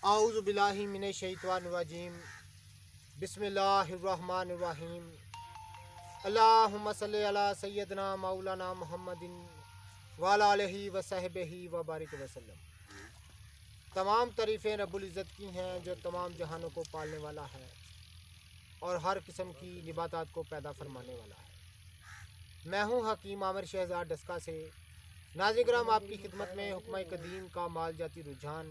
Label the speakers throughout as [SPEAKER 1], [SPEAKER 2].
[SPEAKER 1] आऊज़ु बिल्लाहि मिनश शैतानिर रजीम। बिस्मिल्लाहिर्रहमानिर्रहीम। अल्लाहुम्मा सल्लि अला सय्यदना मौलाना मुहम्मदिन व अला आलिहि व सहबिही व बारिक वसल्लम। तमाम तारीफ़ें रब्बुल इज़्ज़त की हैं जो तमाम जहानों को पालने वाला है और हर किस्म की निबातात को पैदा फरमाने वाला है। मैं हूँ हकीम आमिर शहज़ाद डस्का से। नाज़िराम आपकी खिदमत में हुक्म कदीम का माल जाती रुझान,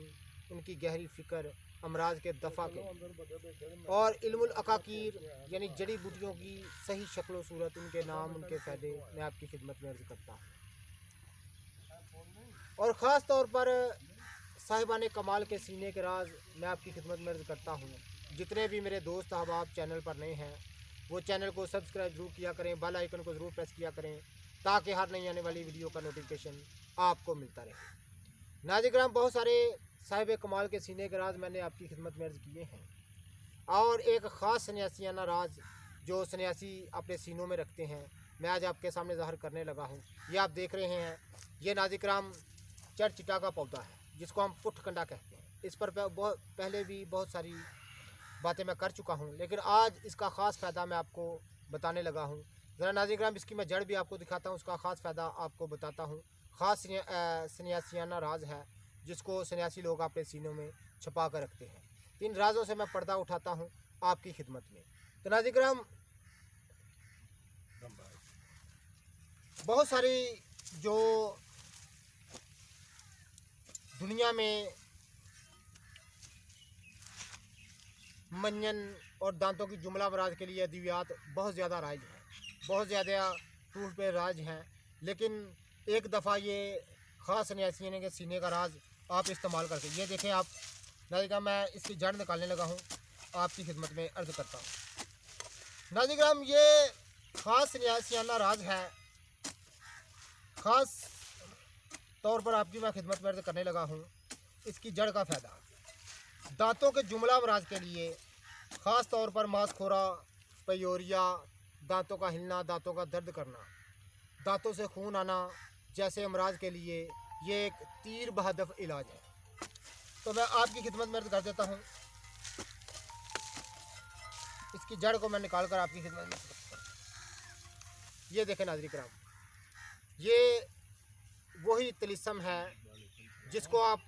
[SPEAKER 1] उनकी गहरी फ़िक्र, अमराज के दफ़ा के और इल्मुल अकाकीर यानी जड़ी बूटियों की सही शक्ल सूरत, उनके नाम, उनके फ़ायदे मैं आपकी खिदमत में अर्ज़ करता हूँ। और ख़ास तौर पर साहिबान कमाल के सीने के राज मैं आपकी खिदमत में अर्ज़ करता हूँ। जितने भी मेरे दोस्त अहबाब चैनल पर नए हैं वो चैनल को सब्सक्राइब ज़रूर किया करें, बेल आइकन को ज़रूर प्रेस किया करें ताकि हर नई आने वाली वीडियो का नोटिफिकेशन आपको मिलता रहे। नाज़िराम, बहुत सारे साहिब कमाल के सीने के राज मैंने आपकी खिदमत में अर्ज़ किए हैं और एक ख़ास सन्यासियाना राज जो सन्यासी अपने सीनों में रखते हैं मैं आज आपके सामने ज़ाहिर करने लगा हूँ। ये आप देख रहे हैं, ये नाज़िराम चरचिटा का पौधा है जिसको हम पुठकंडा कहते हैं। इस पर बहुत पहले भी बहुत सारी बातें मैं कर चुका हूँ, लेकिन आज इसका ख़ास फ़ायदा मैं आपको बताने लगा हूँ। ज़रा नाज़िराम इसकी मैं जड़ भी आपको दिखाता हूँ, उसका ख़ास फ़ायदा आपको बताता हूँ। ख़ास सन्यासियाना राज है जिसको सन्यासी लोग अपने सीनों में छुपा कर रखते हैं। तो इन राजों से मैं पर्दा उठाता हूँ आपकी खिदमत में। तो नाज़िराम, बहुत सारी जो दुनिया में मंजन और दांतों की जुमला अमराज के लिए अद्वियात बहुत ज़्यादा राज हैं, बहुत ज़्यादा टूट पे राज हैं, लेकिन एक दफ़ा ये ख़ास सन्यासियों के सीने का राज आप इस्तेमाल करके ये देखें आप नाज़िराम, मैं इसकी जड़ निकालने लगा हूँ, आपकी खिदमत में अर्ज़ करता हूँ। नाज़िराम, ये ख़ास सन्यासियाना राज है, ख़ास तौर पर आपकी मैं खिदमत में अर्ज़ करने लगा हूँ। इसकी जड़ का फ़ायदा दांतों के जुमला अमराज के लिए, ख़ास तौर पर मांसखोरा, पयोरिया, दांतों का हिलना, दांतों का दर्द करना, दांतों से खून आना जैसे अमराज के लिए ये एक तीर बहदफ इलाज है। तो मैं आपकी खिदमत में अर्ज़ कर देता हूँ। इसकी जड़ को मैं निकाल कर आपकी खिदमत में ये देखें नाज़िराम, ये वही तिलिस्म है जिसको आप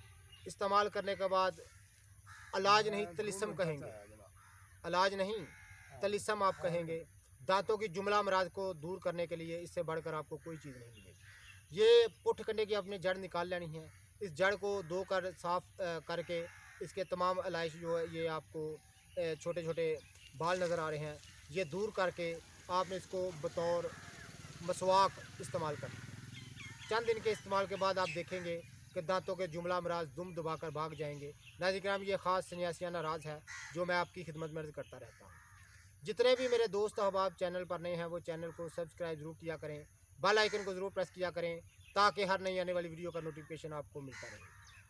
[SPEAKER 1] इस्तेमाल करने के बाद इलाज नहीं तिलिस्म कहेंगे, इलाज नहीं तिलिस्म आप कहेंगे। दांतों की जुमला अमराज को दूर करने के लिए इससे बढ़कर आपको कोई चीज़ नहीं मिलेगी। ये पुठकंडे की अपनी जड़ निकाल लेनी है। इस जड़ को धो कर साफ़ करके इसके तमाम इलाज जो है ये आपको छोटे छोटे बाल नज़र आ रहे हैं, ये दूर करके आपने इसको बतौर मसवाक इस्तेमाल करना। चंद दिन के इस्तेमाल के बाद आप देखेंगे कि दांतों के जुमला अमराज दुम दबाकर भाग जाएंगे। नाज़िराम, ये ख़ास सन्यासियाना राज है जो मैं आपकी खिदमत में अर्ज़ करता रहता हूँ। जितने भी मेरे दोस्त अहबाब चैनल पर नए हैं वो चैनल को सब्सक्राइब ज़रूर किया करें, बेल आइकन को ज़रूर प्रेस किया करें ताकि हर नई आने वाली वीडियो का नोटिफिकेशन आपको मिलता रहे।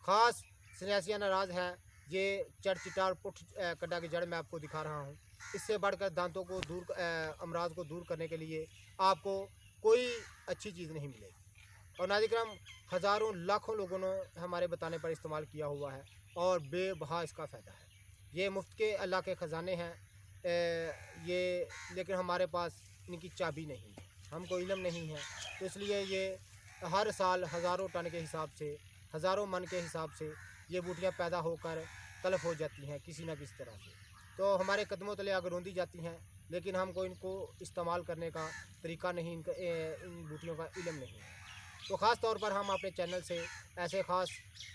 [SPEAKER 1] ख़ास सन्यासियाना राज है ये चरचिटा और पुठकंडा की जड़ मैं आपको दिखा रहा हूँ। इससे बढ़कर दांतों को दूर अमराज को दूर करने के लिए आपको कोई अच्छी चीज़ नहीं मिलेगी। और नाज़िराम, हज़ारों लाखों लोगों ने हमारे बताने पर इस्तेमाल किया हुआ है और बेबहा इसका फ़ायदा है। ये मुफ्त के अल्लाह के ख़जाने हैं ये, लेकिन हमारे पास इनकी चाबी नहीं है, हमको इल्म नहीं है, तो इसलिए ये हर साल हज़ारों टन के हिसाब से, हज़ारों मन के हिसाब से ये बूटियाँ पैदा होकर तलफ़ हो जाती हैं किसी न किसी तरह से। तो हमारे कदमों तले आग रौंदी जाती हैं, लेकिन हमको इनको इस्तेमाल करने का तरीका नहीं, इन बूटियों का इल्म नहीं है। तो ख़ास तौर पर हम अपने चैनल से ऐसे ख़ास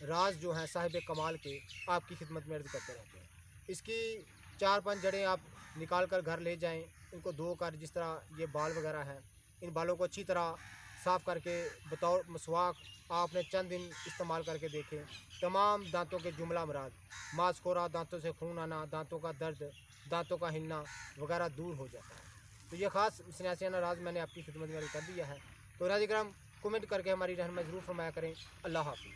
[SPEAKER 1] राज जो हैं साहिब कमाल के आपकी खिदमत में अर्ज़ करते रहते हैं। इसकी 4-5 जड़ें आप निकाल कर घर ले जाएं, इनको धो कर, जिस तरह ये बाल वगैरह हैं, इन बालों को अच्छी तरह साफ़ करके बतौर मसवाक आपने चंद दिन इस्तेमाल करके देखें। तमाम दांतों के जुमला अमराज, मांसखोरा, दांतों से खून आना, दांतों का दर्द, दांतों का हिलना वगैरह दूर हो जाता है। तो ये ख़ास सन्यासियाना राज मैंने आपकी खिदमत में अर्ज़ कर दिया है। तो नाज़िराम, कमेंट करके हमारी रहनुमाई ज़रूर फरमाया करें। अल्लाह हाफ़िज़।